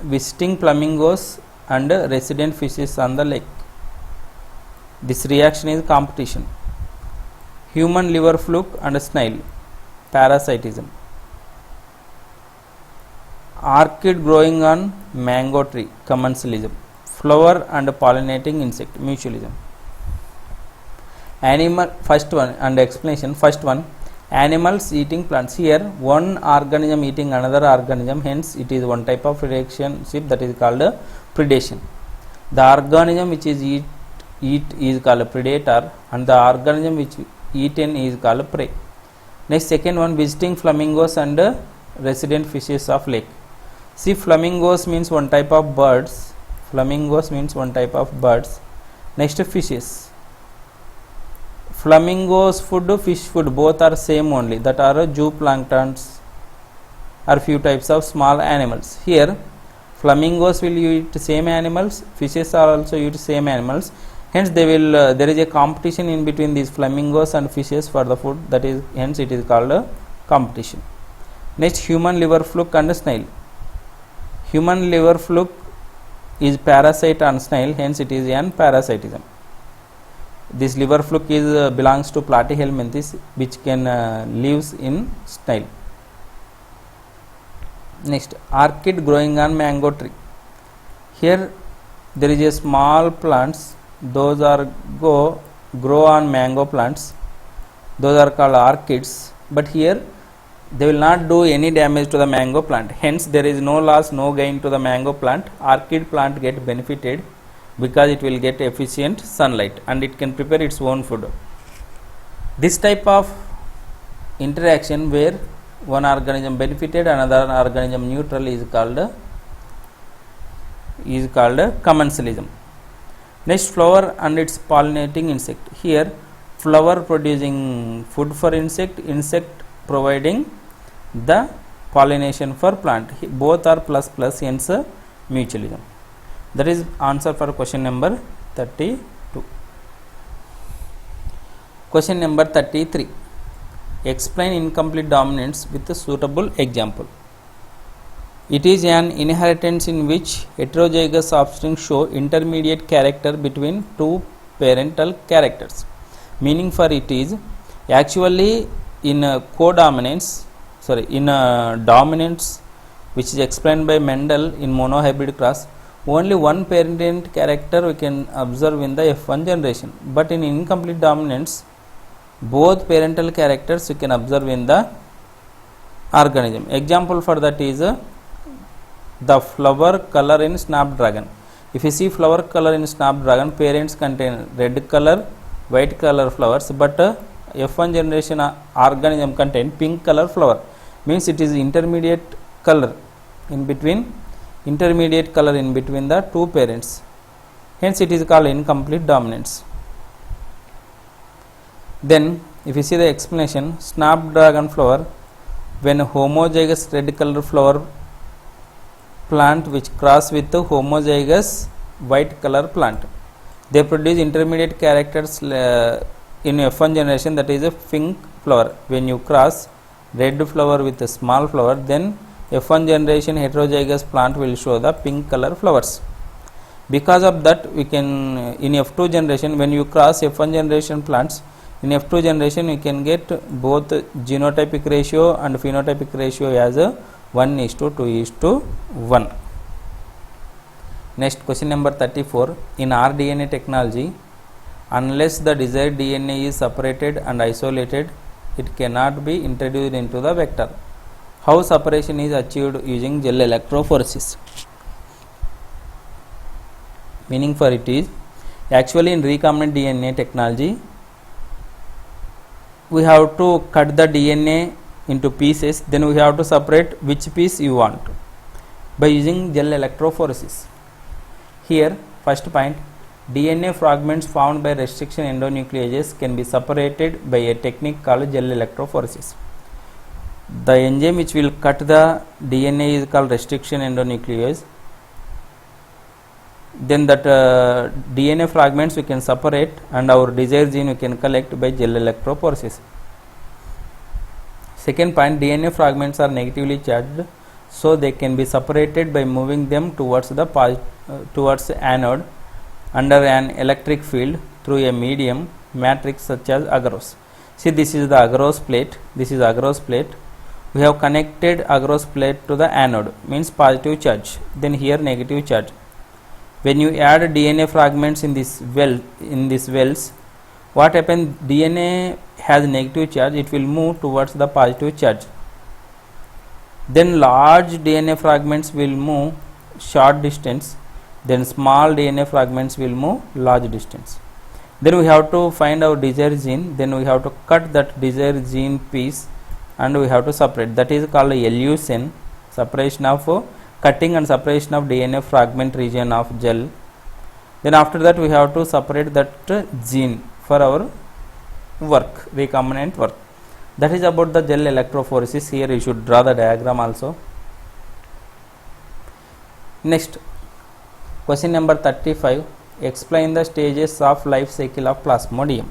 visiting flamingos and resident fishes on the lake. This reaction is competition. Human liver fluke and snail, parasitism. Orchid growing on mango tree, commensalism. Flower and pollinating insect, mutualism. Animal, first one and explanation. First one, animals eating plants. Here one organism eating another organism, hence it is one type of relationship, that is called predation. The organism which is eat is called predator and the organism which eaten is called prey. Next, second one, visiting flamingos and resident fishes of lake. See, flamingos means one type of birds. Flamingos means one type of birds. Next, fishes. Flamingos food, fish food, both are same only, that are zooplanktons or few types of small animals. Here flamingos will eat same animals, fishes are also eat same animals, hence they will there is a competition in between these flamingos and fishes for the food, that is hence it is called a competition. Next, human liver fluke and snail. Human liver fluke is parasite on snail, hence it is an parasitism. This liver fluke is belongs to Platyhelminthes, which can lives in snail. Next, orchid growing on mango tree. Here there is a small plants, those are grow on mango plants, those are called orchids, but here they will not do any damage to the mango plant, hence there is no loss, no gain to the mango plant. Orchid plant get benefited because it will get efficient sunlight and it can prepare its own food. This type of interaction where one organism benefited, another organism neutral, is called commensalism. Next, flower and its pollinating insect. Here flower producing food for insect, insect providing the pollination for plant, both are plus plus, hence mutualism. That is answer for question number 32. Question number 33. Explain incomplete dominance with a suitable example. It is an inheritance in which heterozygous offspring show intermediate character between two parental characters. Meaning for it is actually in dominance which is explained by Mendel in monohybrid cross, only one parent character we can observe in the F1 generation, but in incomplete dominance both parental characters you can observe in the organism. Example for that is the flower color in snapdragon. If you see flower color in snapdragon, parents contain red color, white color flowers, but F1 generation organism contain pink color flower, means it is intermediate color in between the two parents, hence it is called incomplete dominance. Then if you see the explanation, snapdragon flower, when homozygous red color flower plant which cross with the homozygous white color plant, they produce intermediate characters in F1 generation, that is a pink flower. When you cross red flower with a small flower, then F1 generation heterozygous plant will show the pink color flowers. Because of that, we can in F2 generation, when you cross F1 generation plants, in F2 generation you can get both genotypic ratio and phenotypic ratio as a 1:2:1. Next, question number 34. In rDNA technology, unless the desired DNA is separated and isolated, it cannot be introduced into the vector. How separation is achieved using gel electrophoresis? Meaning for it is, actually in recombinant DNA technology, we have to cut the DNA into pieces, then we have to separate which piece you want by using gel electrophoresis. Here, first point, DNA fragments found by restriction endonucleases can be separated by a technique called gel electrophoresis. The enzyme which will cut the DNA is called restriction endonuclease. Then that DNA fragments we can separate and our desired gene we can collect by gel electrophoresis. Second point, DNA fragments are negatively charged, so they can be separated by moving them towards the towards anode under an electric field through a medium matrix such as agarose. See, this is the agarose plate. This is agarose plate. We have connected agarose plate to the anode, means positive charge. Then here negative charge. When you add DNA fragments in this wells, what happens? DNA has negative charge. It will move towards the positive charge. Then large DNA fragments will move short distance. Then small DNA fragments will move large distance. Then we have to find our desired gene. Then we have to cut that desired gene piece and we have to separate. That is called elution, separation of cutting and separation of DNA fragment region of gel. Then after that we have to separate that gene for our work, recombinant work. That is about the gel electrophoresis. Here you should draw the diagram also. Next, question number 35. Explain the stages of life cycle of Plasmodium.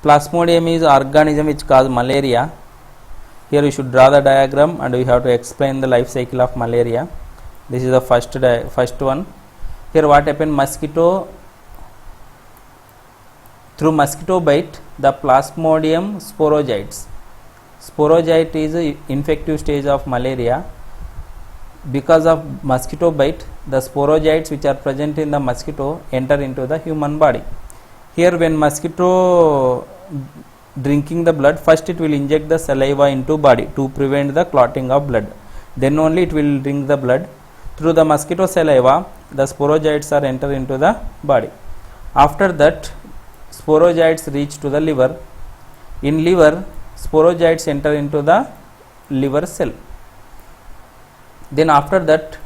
Plasmodium is organism which cause malaria. Here you should draw the diagram and we have to explain the life cycle of malaria. This is the first one. Here what happened? Mosquito, through mosquito bite, the Plasmodium sporogytes. Sporogyte is an infective stage of malaria. Because of mosquito bite, the sporogytes which are present in the mosquito enter into the human body. Here when mosquito drinking the blood, first it will inject the saliva into body to prevent the clotting of blood. Then only it will drink the blood. Through the mosquito saliva, the sporogytes are enter into the body. After that, sporogytes reach to the liver. In liver, sporogytes enter into the liver cell. Then after that,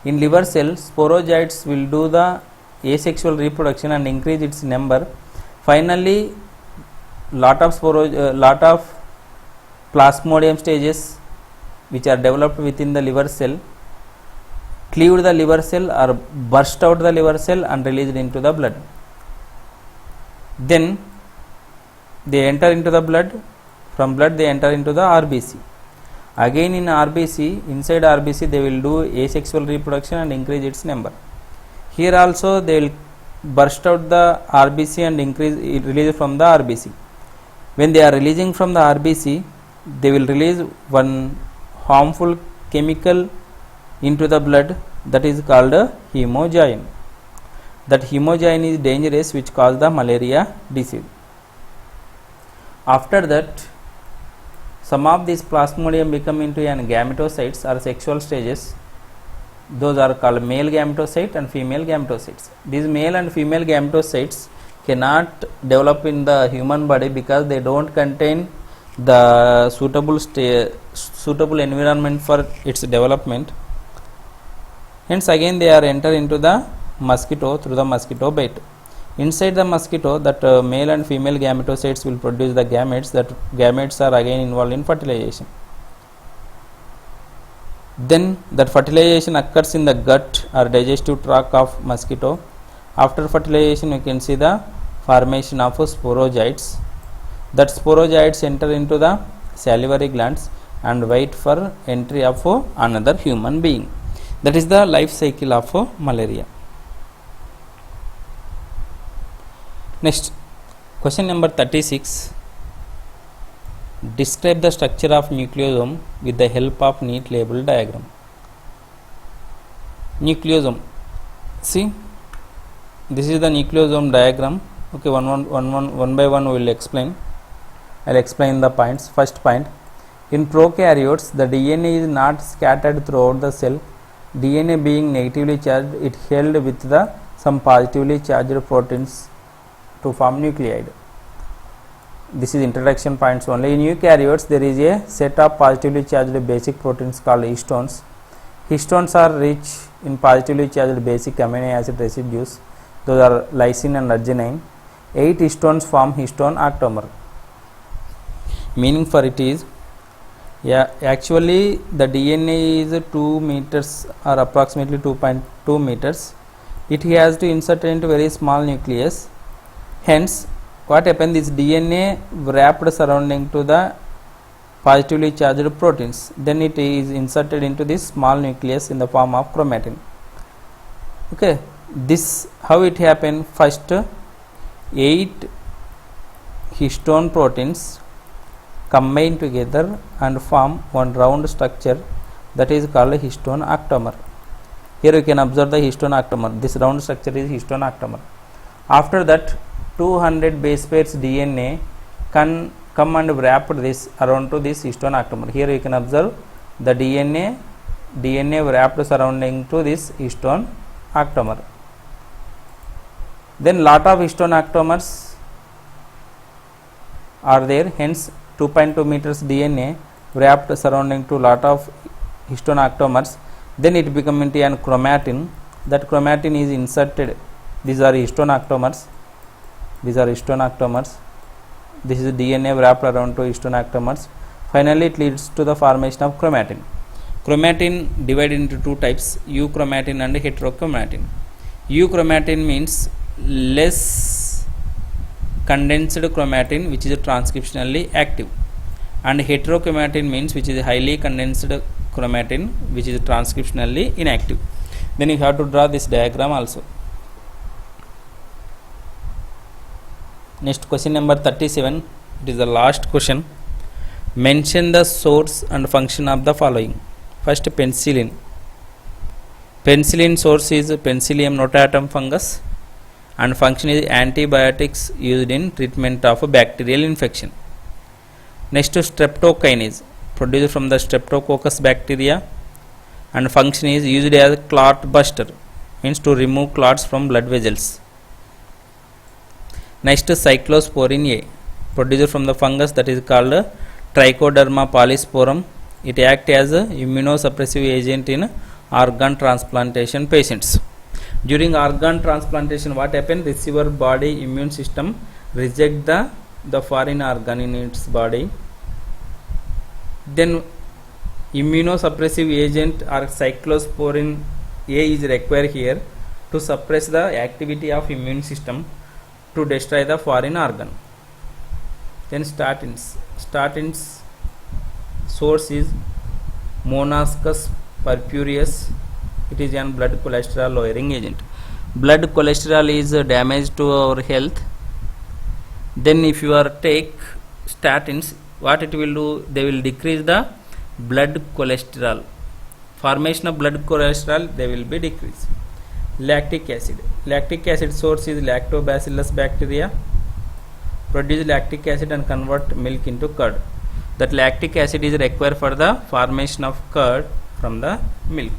in liver cell, sporogytes will do the asexual reproduction and increase its number. Finally, lot of Plasmodium stages which are developed within the liver cell cleave the liver cell or burst out the liver cell and released into the blood. Then they enter into the blood. From blood they enter into the RBC. Again in RBC, inside RBC they will do asexual reproduction and increase its number. Here also they will burst out the RBC and release from the RBC. When they are releasing from the RBC, they will release one harmful chemical into the blood, that is called hemoglobin. That hemoglobin is dangerous, which cause the malaria disease. After that, some of these Plasmodium become into an gametocytes or sexual stages. Those are called male gametocyte and female gametocytes. These male and female gametocytes cannot develop in the human body because they don't contain the suitable environment for its development. Hence again they are enter into the mosquito through the mosquito bite. Inside the mosquito, that male and female gametocytes will produce the gametes. That gametes are again involved in fertilization. Then that fertilization occurs in the gut or digestive tract of mosquito. After fertilization, you can see the formation of sporogytes. That sporogytes enter into the salivary glands and wait for entry of another human being. That is the life cycle of malaria. Next, question number 36. Describe the structure of nucleosome with the help of neat label diagram. Nucleosome. See, this is the nucleosome diagram. Okay, one by one we will explain. I will explain the points. First point, In prokaryotes, the DNA is not scattered throughout the cell. DNA being negatively charged, it held with the some positively charged proteins to form nucleide. This is introduction points only. In eukaryotes, there is a set of positively charged basic proteins called histones. Histones are rich in positively charged basic amino acid residues. Those are lysine and arginine. 8 histones form histone octamer. Meaning for it is, actually the DNA is 2 meters or approximately 2.2 meters. It has to insert into very small nucleus. Hence, what happens, this DNA wrapped surrounding to the positively charged proteins, then it is inserted into this small nucleus in the form of chromatin. Okay, this how it happen. First 8 histone proteins combine together and form one round structure, that is called histone octamer. Here you can observe the histone octamer. This round structure is histone octamer. After that, 200 base pairs DNA can come and wrap this around to this histone octamer. Here you can observe the DNA wrapped surrounding to this histone octamer. Then lot of histone octamers are there. Hence 2.2 meters DNA wrapped surrounding to lot of histone octamers. Then it become into an chromatin. That chromatin is inserted. These are histone octamers. This is DNA wrapped around to histone octamers. Finally, it leads to the formation of chromatin. Chromatin divided into two types, euchromatin and heterochromatin. Euchromatin means less condensed chromatin which is transcriptionally active, and heterochromatin means which is highly condensed chromatin which is transcriptionally inactive. Then you have to draw this diagram also. Next, question number 37. It is the last question. Mention the source and function of the following. First, penicillin. Penicillin source is Penicillium notatum fungus and function is antibiotics used in treatment of a bacterial infection. Next, streptokinase produced from the Streptococcus bacteria and function is used as clot buster, means to remove clots from blood vessels. Next, cyclosporin A produced from the fungus that is called Trichoderma polysporum. It acts as a immunosuppressive agent in organ transplantation patients. During organ transplantation, what happens? Receiver body immune system reject the foreign organ in its body. Then immunosuppressive agent or cyclosporin A is required here to suppress the activity of immune system to destroy the foreign organ. Then statins. Statins source is Monoscus purpureus. It is an blood cholesterol lowering agent. Blood cholesterol is damage to our health. Then if you are take statins, what it will do? They will decrease the blood cholesterol. Formation of blood cholesterol, they will be decreased. Lactic acid. Lactic acid source is Lactobacillus bacteria. Produce lactic acid and convert milk into curd. That lactic acid is required for the formation of curd from the milk.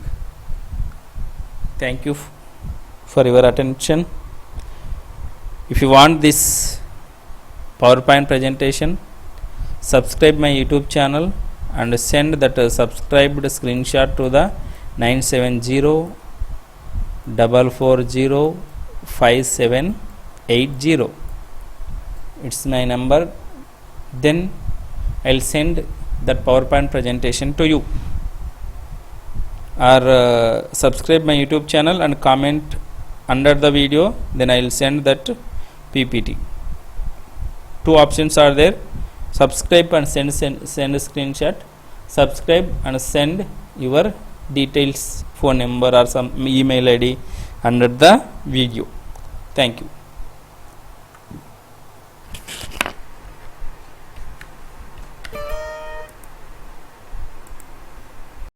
Thank you for your attention. If you want this PowerPoint presentation, subscribe my YouTube channel and send that subscribed screenshot to the 970-440-5780. It's my number. Then I'll send that PowerPoint presentation to you. Or subscribe my YouTube channel and comment under the video, then I'll send that PPT. Two options are there: subscribe and send a screenshot. Subscribe and send your details, phone number or some email ID under the video. Thank you.